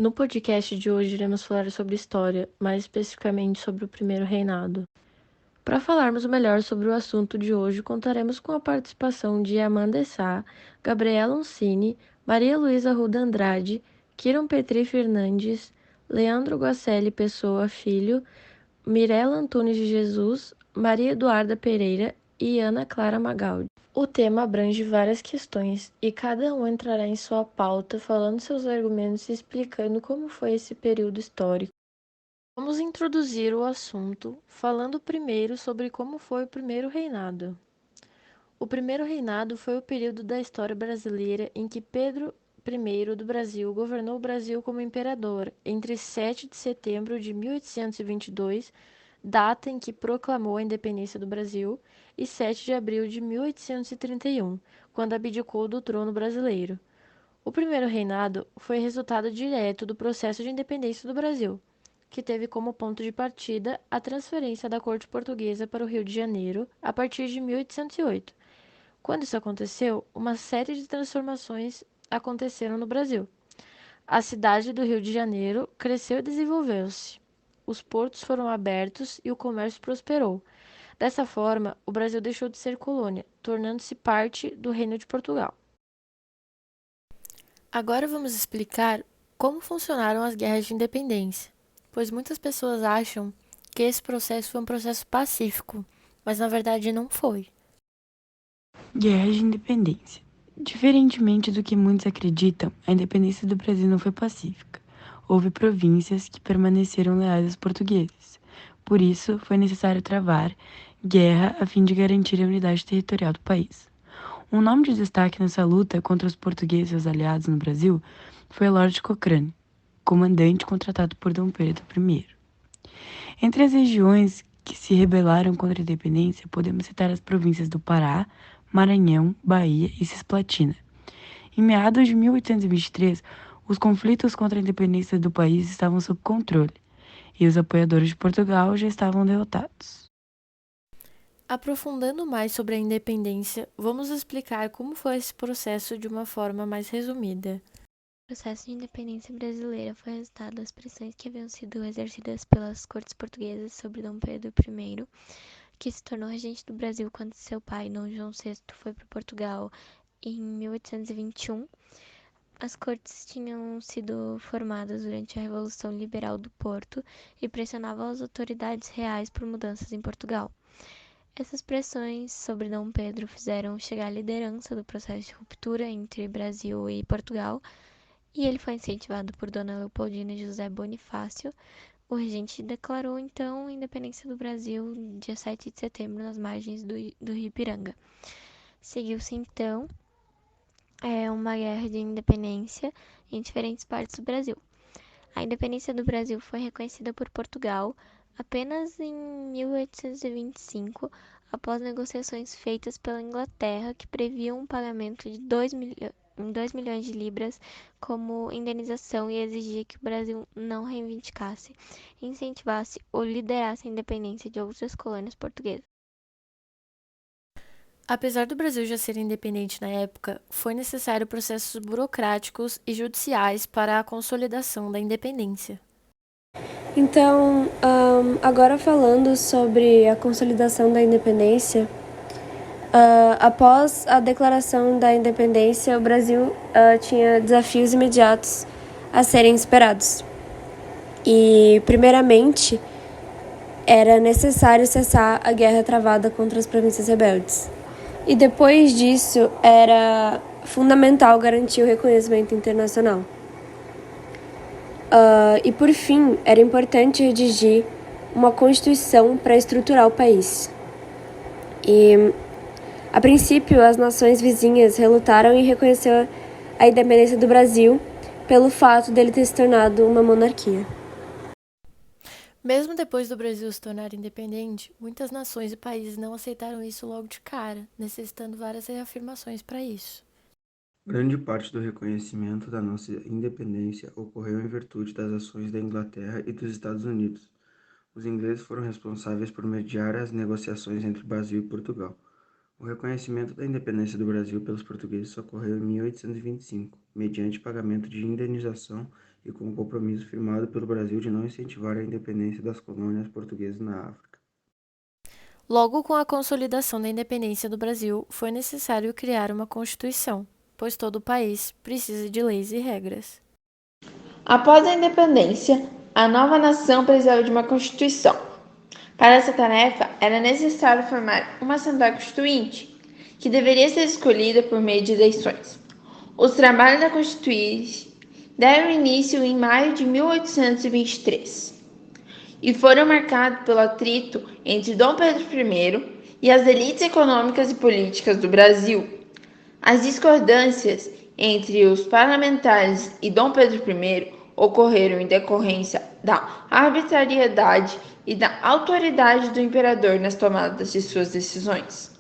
No podcast de hoje iremos falar sobre história, mais especificamente sobre o primeiro reinado. Para falarmos melhor sobre o assunto de hoje, contaremos com a participação de Amanda Sá, Gabriela Uncini, Maria Luísa Ruda Andrade, Kiron Petri Fernandes, Leandro Guacelli Pessoa Filho, Mirela Antunes de Jesus, Maria Eduarda Pereira e Ana Clara Magaldi. O tema abrange várias questões e cada um entrará em sua pauta, falando seus argumentos e explicando como foi esse período histórico. Vamos introduzir o assunto falando primeiro sobre como foi o primeiro reinado. O primeiro reinado foi o período da história brasileira em que Pedro I do Brasil governou o Brasil como imperador entre 7 de setembro de 1822, data em que proclamou a independência do Brasil, e 7 de abril de 1831, quando abdicou do trono brasileiro. O primeiro reinado foi resultado direto do processo de independência do Brasil, que teve como ponto de partida a transferência da corte portuguesa para o Rio de Janeiro a partir de 1808. Quando isso aconteceu, uma série de transformações aconteceram no Brasil. A cidade do Rio de Janeiro cresceu e desenvolveu-se. Os portos foram abertos e o comércio prosperou. Dessa forma, o Brasil deixou de ser colônia, tornando-se parte do Reino de Portugal. Agora vamos explicar como funcionaram as guerras de independência, pois muitas pessoas acham que esse processo foi um processo pacífico, mas na verdade não foi. Guerra de Independência. Diferentemente do que muitos acreditam, a independência do Brasil não foi pacífica. Houve províncias que permaneceram leais aos portugueses. Por isso, foi necessário travar guerra a fim de garantir a unidade territorial do país. Um nome de destaque nessa luta contra os portugueses e seus aliados no Brasil foi Lord Cochrane, comandante contratado por Dom Pedro I. Entre as regiões que se rebelaram contra a independência, podemos citar as províncias do Pará, Maranhão, Bahia e Cisplatina. Em meados de 1823, os conflitos contra a independência do país estavam sob controle, e os apoiadores de Portugal já estavam derrotados. Aprofundando mais sobre a independência, vamos explicar como foi esse processo de uma forma mais resumida. O processo de independência brasileira foi resultado das pressões que haviam sido exercidas pelas cortes portuguesas sobre Dom Pedro I, que se tornou regente do Brasil quando seu pai, Dom João VI, foi para Portugal em 1821. As cortes tinham sido formadas durante a Revolução Liberal do Porto e pressionavam as autoridades reais por mudanças em Portugal. Essas pressões sobre Dom Pedro fizeram chegar à liderança do processo de ruptura entre Brasil e Portugal, e ele foi incentivado por Dona Leopoldina e José Bonifácio. O regente declarou então a independência do Brasil dia 7 de setembro nas margens do Rio Ipiranga. Seguiu-se então uma guerra de independência em diferentes partes do Brasil. A independência do Brasil foi reconhecida por Portugal apenas em 1825, após negociações feitas pela Inglaterra que previam um pagamento de 2 milhões de libras como indenização e exigia que o Brasil não reivindicasse, incentivasse ou liderasse a independência de outras colônias portuguesas. Apesar do Brasil já ser independente na época, foi necessário processos burocráticos e judiciais para a consolidação da independência. Então, agora falando sobre a consolidação da independência, após a declaração da independência, o Brasil tinha desafios imediatos a serem esperados. E, primeiramente, era necessário cessar a guerra travada contra as províncias rebeldes. E depois disso, era fundamental garantir o reconhecimento internacional. E por fim, era importante redigir uma constituição para estruturar o país. E, a princípio, as nações vizinhas relutaram em reconhecer a independência do Brasil pelo fato dele ter se tornado uma monarquia. Mesmo depois do Brasil se tornar independente, muitas nações e países não aceitaram isso logo de cara, necessitando várias reafirmações para isso. Grande parte do reconhecimento da nossa independência ocorreu em virtude das ações da Inglaterra e dos Estados Unidos. Os ingleses foram responsáveis por mediar as negociações entre Brasil e Portugal. O reconhecimento da independência do Brasil pelos portugueses ocorreu em 1825, mediante pagamento de indenização e com o compromisso firmado pelo Brasil de não incentivar a independência das colônias portuguesas na África. Logo com a consolidação da independência do Brasil, foi necessário criar uma Constituição, pois todo o país precisa de leis e regras. Após a independência, a nova nação precisava de uma Constituição. Para essa tarefa, era necessário formar uma Assembleia Constituinte, que deveria ser escolhida por meio de eleições. Os trabalhos da Constituinte deram início em maio de 1823 e foram marcados pelo atrito entre Dom Pedro I e as elites econômicas e políticas do Brasil. As discordâncias entre os parlamentares e Dom Pedro I ocorreram em decorrência da arbitrariedade e da autoridade do imperador nas tomadas de suas decisões.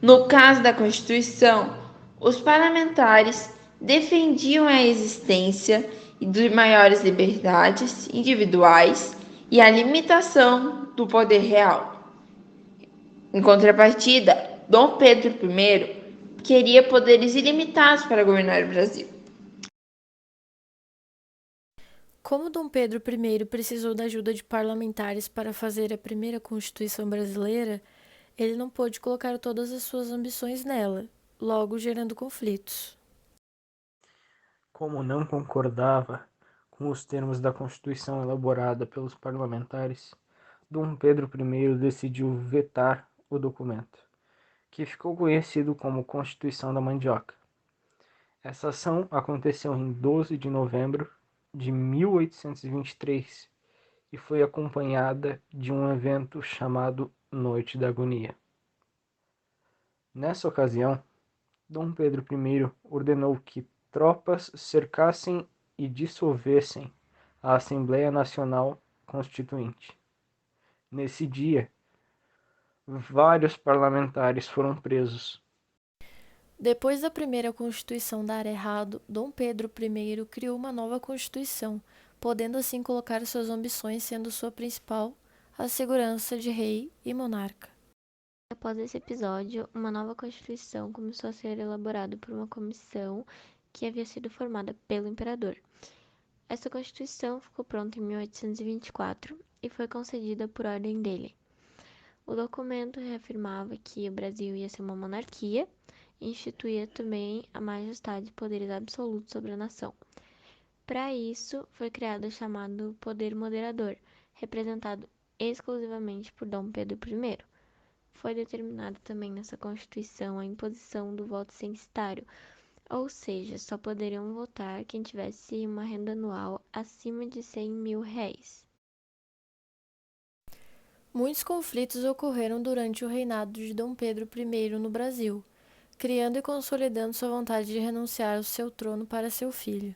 No caso da Constituição, os parlamentares defendiam a existência de maiores liberdades individuais e a limitação do poder real. Em contrapartida, Dom Pedro I queria poderes ilimitados para governar o Brasil. Como Dom Pedro I precisou da ajuda de parlamentares para fazer a primeira Constituição brasileira, ele não pôde colocar todas as suas ambições nela, logo gerando conflitos. Como não concordava com os termos da Constituição elaborada pelos parlamentares, Dom Pedro I decidiu vetar o documento, que ficou conhecido como Constituição da Mandioca. Essa ação aconteceu em 12 de novembro de 1823 e foi acompanhada de um evento chamado Noite da Agonia. Nessa ocasião, Dom Pedro I ordenou que tropas cercassem e dissolvessem a Assembleia Nacional Constituinte. Nesse dia, vários parlamentares foram presos. Depois da primeira Constituição dar errado, Dom Pedro I criou uma nova Constituição, podendo assim colocar suas ambições sendo sua principal a segurança de rei e monarca. Após esse episódio, uma nova Constituição começou a ser elaborada por uma comissão que havia sido formada pelo imperador. Essa Constituição ficou pronta em 1824 e foi concedida por ordem dele. O documento reafirmava que o Brasil ia ser uma monarquia e instituía também a majestade e poderes absolutos sobre a nação. Para isso, foi criado o chamado Poder Moderador, representado exclusivamente por Dom Pedro I. Foi determinado também nessa Constituição a imposição do voto censitário, ou seja, só poderiam votar quem tivesse uma renda anual acima de R$100.000. Muitos conflitos ocorreram durante o reinado de Dom Pedro I no Brasil, criando e consolidando sua vontade de renunciar ao seu trono para seu filho.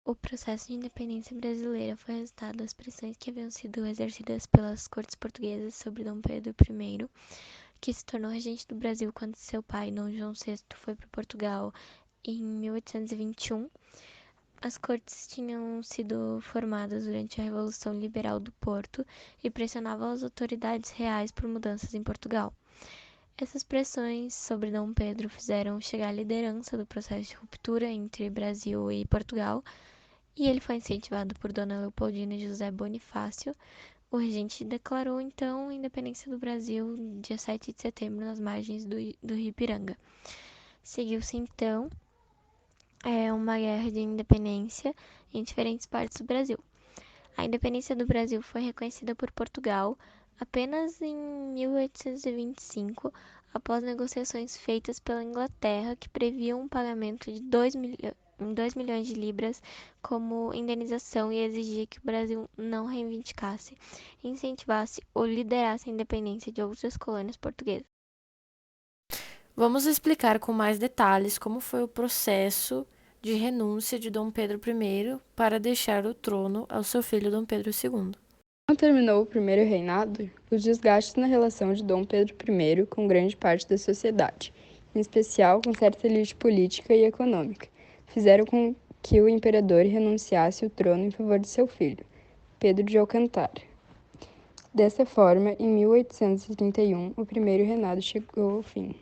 O processo de independência brasileira foi resultado das pressões que haviam sido exercidas pelas cortes portuguesas sobre Dom Pedro I, que se tornou regente do Brasil quando seu pai, Dom João VI, foi para Portugal em 1821. As cortes tinham sido formadas durante a Revolução Liberal do Porto e pressionavam as autoridades reais por mudanças em Portugal. Essas pressões sobre Dom Pedro fizeram chegar a liderança do processo de ruptura entre Brasil e Portugal, e ele foi incentivado por Dona Leopoldina e José Bonifácio. O regente declarou então a independência do Brasil dia 7 de setembro nas margens do Rio Ipiranga. Seguiu-se então uma guerra de independência em diferentes partes do Brasil. A independência do Brasil foi reconhecida por Portugal apenas em 1825, após negociações feitas pela Inglaterra que previam um pagamento de 2 milhões de libras como indenização e exigia que o Brasil não reivindicasse, incentivasse ou liderasse a independência de outras colônias portuguesas. Vamos explicar com mais detalhes como foi o processo de renúncia de Dom Pedro I para deixar o trono ao seu filho Dom Pedro II. Quando terminou o primeiro reinado, os desgastes na relação de Dom Pedro I com grande parte da sociedade, em especial com certa elite política e econômica, fizeram com que o imperador renunciasse ao trono em favor de seu filho, Pedro de Alcântara. Dessa forma, em 1831, o primeiro reinado chegou ao fim.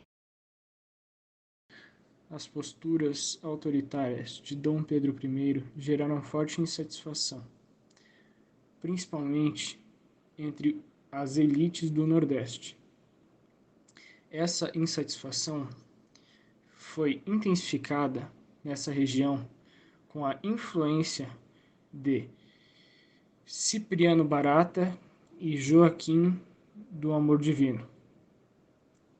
as posturas autoritárias de Dom Pedro I geraram forte insatisfação, principalmente entre as elites do Nordeste. Essa insatisfação foi intensificada nessa região com a influência de Cipriano Barata e Joaquim do Amor Divino,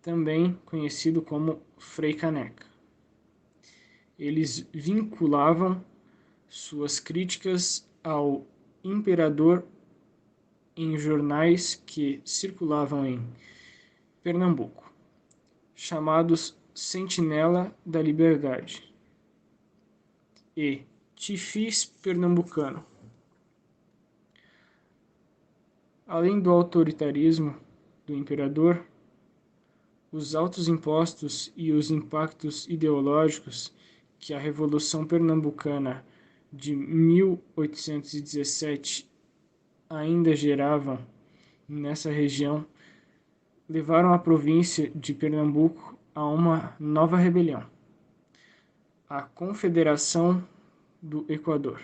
também conhecido como Frei Caneca. Eles vinculavam suas críticas ao imperador em jornais que circulavam em Pernambuco, chamados Sentinela da Liberdade e Tifis Pernambucano. Além do autoritarismo do imperador, os altos impostos e os impactos ideológicos que a Revolução Pernambucana de 1817 ainda geravam nessa região levaram a província de Pernambuco a uma nova rebelião, a Confederação do Equador.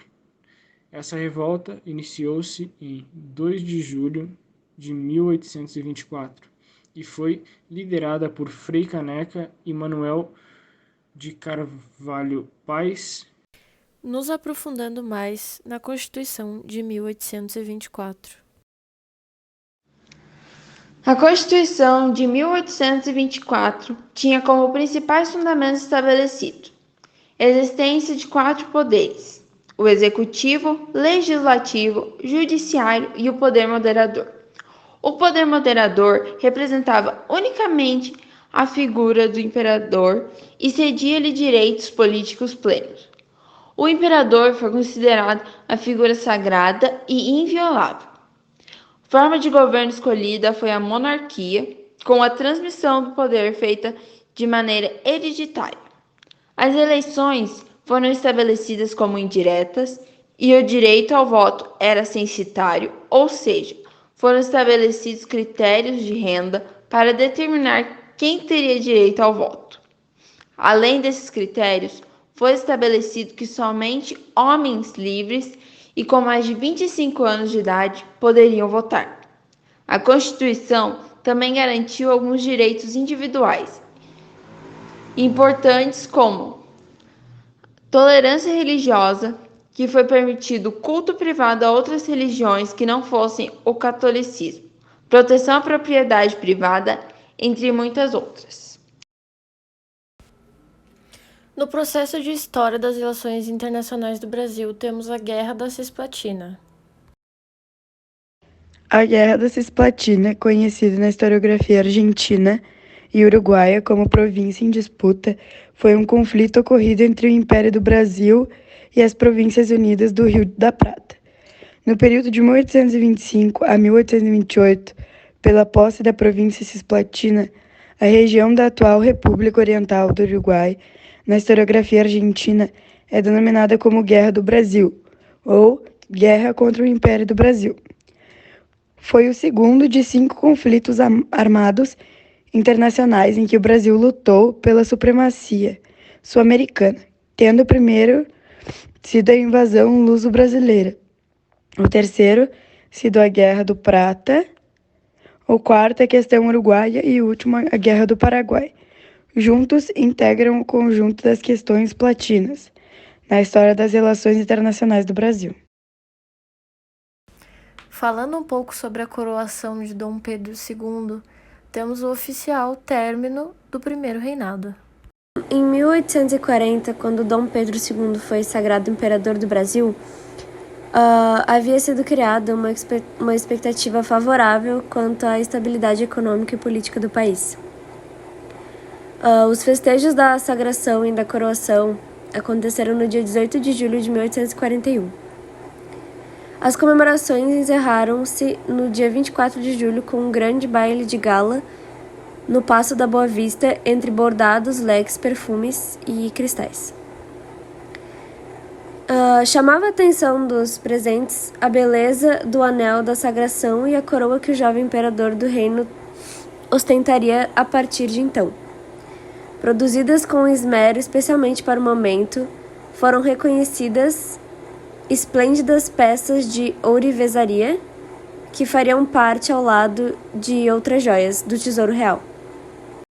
Essa revolta iniciou-se em 2 de julho de 1824 e foi liderada por Frei Caneca e Manuel de Carvalho Paes. Nos aprofundando mais na Constituição de 1824. A Constituição de 1824 tinha como principais fundamentos estabelecidos a existência de 4 poderes: o executivo, legislativo, judiciário e o poder moderador. O poder moderador representava unicamente a figura do imperador e cedia-lhe direitos políticos plenos. O imperador foi considerado a figura sagrada e inviolável. A forma de governo escolhida foi a monarquia, com a transmissão do poder feita de maneira hereditária. As eleições foram estabelecidas como indiretas e o direito ao voto era censitário, ou seja, foram estabelecidos critérios de renda para determinar quem teria direito ao voto. Além desses critérios, foi estabelecido que somente homens livres e com mais de 25 anos de idade poderiam votar. A Constituição também garantiu alguns direitos individuais importantes, como tolerância religiosa, que foi permitido culto privado a outras religiões que não fossem o catolicismo, proteção à propriedade privada, entre muitas outras. No processo de história das relações internacionais do Brasil, temos a Guerra da Cisplatina. A Guerra da Cisplatina, conhecida na historiografia argentina e uruguaia como província em disputa, foi um conflito ocorrido entre o Império do Brasil e as Províncias Unidas do Rio da Prata. No período de 1825 a 1828, pela posse da província Cisplatina, a região da atual República Oriental do Uruguai, na historiografia argentina, é denominada como Guerra do Brasil, ou Guerra contra o Império do Brasil. Foi o segundo de 5 conflitos armados internacionais em que o Brasil lutou pela supremacia sul-americana, tendo o primeiro sido a invasão luso-brasileira, o terceiro sido a Guerra do Prata, o quarto a questão uruguaia e o último a Guerra do Paraguai. Juntos integram o conjunto das questões platinas na história das relações internacionais do Brasil. Falando um pouco sobre a coroação de Dom Pedro II, temos o oficial término do primeiro reinado. Em 1840, quando Dom Pedro II foi sagrado imperador do Brasil, havia sido criada uma expectativa favorável quanto à estabilidade econômica e política do país. Os festejos da sagração e da coroação aconteceram no dia 18 de julho de 1841. As comemorações encerraram-se no dia 24 de julho com um grande baile de gala no Paço da Boa Vista, entre bordados, leques, perfumes e cristais. Chamava a atenção dos presentes a beleza do anel da sagração e a coroa que o jovem imperador do reino ostentaria a partir de então. produzidas com esmero especialmente para o momento, foram reconhecidas esplêndidas peças de ourivesaria que fariam parte ao lado de outras joias do Tesouro Real.